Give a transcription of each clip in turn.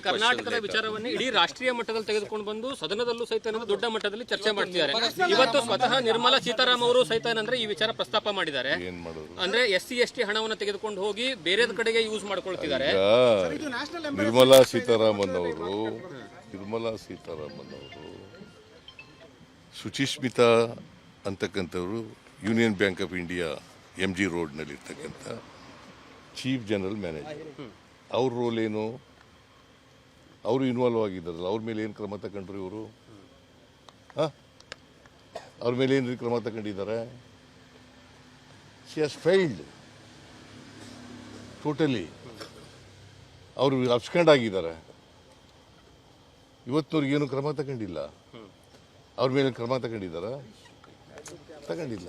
ಕರ್ನಾಟಕದ ವಿಚಾರವನ್ನು ಇಡೀ ರಾಷ್ಟ್ರೀಯ ಮಟ್ಟದಲ್ಲಿ ತೆಗೆದುಕೊಂಡು ಬಂದು ಸದನದಲ್ಲೂ ಸಹಿತ ದೊಡ್ಡ ಮಟ್ಟದಲ್ಲಿ ಚರ್ಚೆ ಮಾಡ್ತಿದ್ದಾರೆ. ಇವತ್ತು ಸ್ವತಃ ನಿರ್ಮಲಾ ಸೀತಾರಾಮನ್ ಅವರು ಸಹಿತ ಏನಂದ್ರೆ ಈ ವಿಚಾರ ಪ್ರಸ್ತಾಪ ಮಾಡಿದ್ದಾರೆ. ಅಂದ್ರೆ SC/ST ಹಣವನ್ನು ತೆಗೆದುಕೊಂಡು ಹೋಗಿ ಬೇರೆ ಕಡೆಗೆ ಯೂಸ್ ಮಾಡ್ಕೊಳ್ತಿದ್ದಾರೆ. ನಿರ್ಮಲಾ ಸೀತಾರಾಮನ್ ಅವರು ಸುಚಿಸ್ಮಿತಾ ಅಂತಕ್ಕಂಥವ್ರು union bank of India MG ರೋಡ್ನಲ್ಲಿ ಇರ್ತಕ್ಕಂಥ ಚೀಫ್ ಜನರಲ್ ಮ್ಯಾನೇಜರ್. ಅವ್ರ ರೋಲ್ ಏನು? ಅವರು ಇನ್ವಾಲ್ವ್ ಆಗಿದ್ದಾರಲ್ಲ, ಅವ್ರ ಮೇಲೆ ಏನು ಕ್ರಮ ತಗೊಂಡ್ರು ಇವರು? ಅವ್ರ ಮೇಲೆ ಏನು ಕ್ರಮ ತಗೊಂಡಿದ್ದಾರೆ? She has filed totally. ಅವರು ಅಬ್ಸ್ಕೆಂಡ್ ಆಗಿದ್ದಾರೆ. ಇವತ್ತಿನವ್ರಿಗೇನು ಕ್ರಮ ತಗೊಂಡಿಲ್ಲ. ಅವ್ರ ಮೇಲೆ ಕ್ರಮ ತಗೊಂಡಿದ್ದಾರ? ತಗೊಂಡಿಲ್ಲ.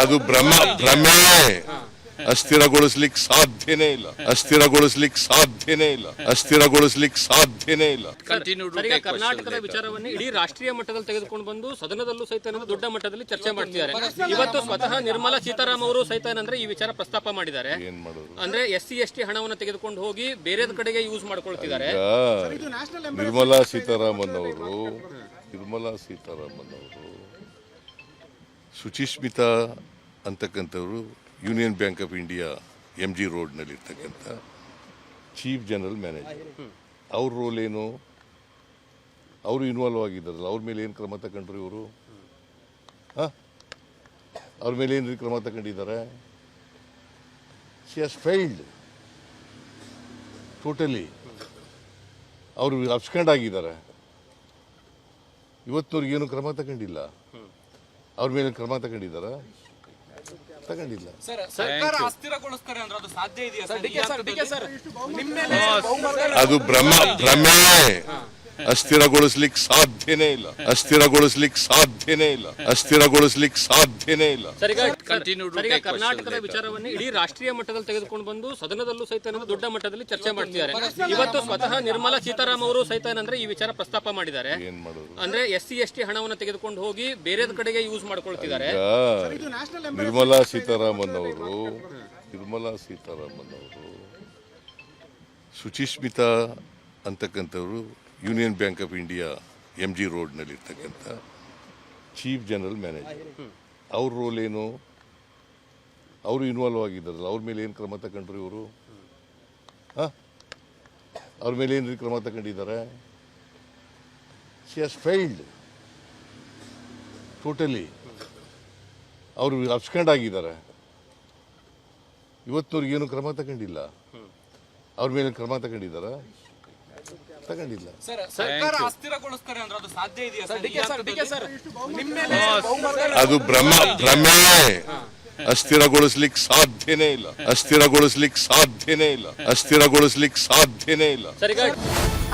ಅದು ಭ್ರಮೆ. ಅಸ್ಥಿರಗೊಳಿಸ್ಲಿಕ್ಕೆ ಸಾಧ್ಯನೇ ಇಲ್ಲ. ಕರ್ನಾಟಕದ ವಿಚಾರವನ್ನು ಇಡೀ ರಾಷ್ಟ್ರೀಯ ಮಟ್ಟದಲ್ಲಿ ತೆಗೆದುಕೊಂಡು ಬಂದು ಸದನದಲ್ಲೂ ಸಹಿತ ದೊಡ್ಡ ಮಟ್ಟದಲ್ಲಿ ಚರ್ಚೆ ಮಾಡ್ತಿದ್ದಾರೆ. ಇವತ್ತು ಸ್ವತಃ ನಿರ್ಮಲಾ ಸೀತಾರಾಮನ್ ಅವರು ಸಹಿತ ಏನಂದ್ರೆ ಈ ವಿಚಾರ ಪ್ರಸ್ತಾಪ ಮಾಡಿದ್ದಾರೆ. ಅಂದ್ರೆ SC/ST ಹಣವನ್ನು ತೆಗೆದುಕೊಂಡು ಹೋಗಿ ಬೇರೆ ಕಡೆಗೆ ಯೂಸ್ ಮಾಡ್ಕೊಳ್ತಿದ್ದಾರೆ. ನಿರ್ಮಲಾ ಸೀತಾರಾಮನ್ ಅವರು ಸುಚಿಸ್ಮಿತಾ ಅಂತಕ್ಕಂಥವ್ರು union bank of India MG ರೋಡ್ನಲ್ಲಿ ಇರ್ತಕ್ಕಂಥ ಚೀಫ್ ಜನರಲ್ ಮ್ಯಾನೇಜರ್. ಅವ್ರ ರೋಲ್ ಏನು? ಅವರು ಇನ್ವಾಲ್ವ್ ಆಗಿದ್ದಾರಲ್ಲ, ಅವ್ರ ಮೇಲೆ ಏನು ಕ್ರಮ ತಗೊಂಡ್ರು ಇವರು? ಅವ್ರ ಮೇಲೆ ಏನು ಕ್ರಮ ತಗೊಂಡಿದ್ದಾರೆ? She has filed totally. ಅವರು ಅಬ್ಸ್ಕೆಂಡ್ ಆಗಿದ್ದಾರೆ. ಇವತ್ತಿನವ್ರಿಗೇನು ಕ್ರಮ ತಗೊಂಡಿಲ್ಲ. ಅವ್ರ ಮೇಲೆ ಕ್ರಮ ತಗೊಂಡಿದ್ದಾರ? ತಗೊಂಡಿಲ್ಲ. ಅದು ಭ್ರಮೆ. ಅಸ್ಥಿರಗೊಳಿಸ್ಲಿಕ್ಕೆ ಸಾಧ್ಯನೇ ಇಲ್ಲ. ಕರ್ನಾಟಕದ ವಿಚಾರವನ್ನು ಇಡೀ ರಾಷ್ಟ್ರೀಯ ಮಟ್ಟದಲ್ಲಿ ತೆಗೆದುಕೊಂಡು ಬಂದು ಸದನದಲ್ಲೂ ಸಹಿತ ದೊಡ್ಡ ಮಟ್ಟದಲ್ಲಿ ಚರ್ಚೆ ಮಾಡ್ತಿದ್ದಾರೆ. ಇವತ್ತು ಸ್ವತಃ ನಿರ್ಮಲಾ ಸೀತಾರಾಮನ್ ಅವರು ಸಹಿತ ಏನಂದ್ರೆ ಈ ವಿಚಾರ ಪ್ರಸ್ತಾಪ ಮಾಡಿದ್ದಾರೆ. ಅಂದ್ರೆ SC/ST ಹಣವನ್ನು ತೆಗೆದುಕೊಂಡು ಹೋಗಿ ಬೇರೆ ಕಡೆಗೆ ಯೂಸ್ ಮಾಡ್ಕೊಳ್ತಿದ್ದಾರೆ. ನಿರ್ಮಲಾ ಸೀತಾರಾಮನ್ ಅವರು ಸುಚಿಸ್ಮಿತಾ ಅಂತಕ್ಕಂಥವ್ರು union bank of India MG ರೋಡ್ನಲ್ಲಿ ಇರ್ತಕ್ಕಂಥ ಚೀಫ್ ಜನರಲ್ ಮ್ಯಾನೇಜರ್. ಅವ್ರ ರೋಲ್ ಏನು? ಅವರು ಇನ್ವಾಲ್ವ್ ಆಗಿದ್ದಾರಲ್ಲ, ಅವ್ರ ಮೇಲೆ ಏನು ಕ್ರಮ ತಗೊಂಡ್ರು ಇವರು? ಅವ್ರ ಮೇಲೆ ಏನು ಕ್ರಮ ತಗೊಂಡಿದ್ದಾರೆ? She has filed totally. ಅವರು ಅಬ್ಸ್ಕೆಂಡ್ ಆಗಿದ್ದಾರೆ. ಇವತ್ತಿನವ್ರಿಗೇನು ಕ್ರಮ ತಗೊಂಡಿಲ್ಲ. ಅವ್ರ ಮೇಲೆ ಕ್ರಮ ತಗೊಂಡಿದ್ದಾರ? ತಗೊಂಡಿಲ್ಲ. ಅದು ಭ್ರಮೆ. ಅಸ್ಥಿರಗೊಳಿಸ್ಲಿಕ್ಕೆ ಸಾಧ್ಯನೇ ಇಲ್ಲ.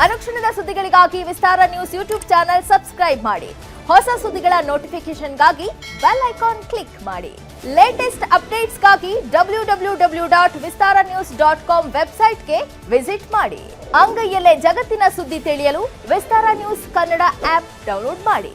ಅನುಕ್ಷಣದ ಸುದ್ದಿಗಳಿಗಾಗಿ ವಿಸ್ತಾರ ನ್ಯೂಸ್ ಯೂಟ್ಯೂಬ್ ಚಾನೆಲ್ ಸಬ್ಸ್ಕ್ರೈಬ್ ಮಾಡಿ. ಹೊಸ ಸುದ್ದಿಗಳ ನೋಟಿಫಿಕೇಶನ್ಗಾಗಿ ಬೆಲ್ ಐಕಾನ್ ಕ್ಲಿಕ್ ಮಾಡಿ. ಲೇಟೆಸ್ಟ್ ಅಪ್ಡೇಟ್ಸ್ಗಾಗಿ www.vistaranews.com ವೆಬ್ಸೈಟ್ಗೆ ವಿಸಿಟ್ ಮಾಡಿ. ಅಂಗೈಯಲ್ಲೇ ಜಗತ್ತಿನ ಸುದ್ದಿ ತಿಳಿಯಲು ವಿಸ್ತಾರ ನ್ಯೂಸ್ ಕನ್ನಡ ಆಪ್ ಡೌನ್ಲೋಡ್ ಮಾಡಿ.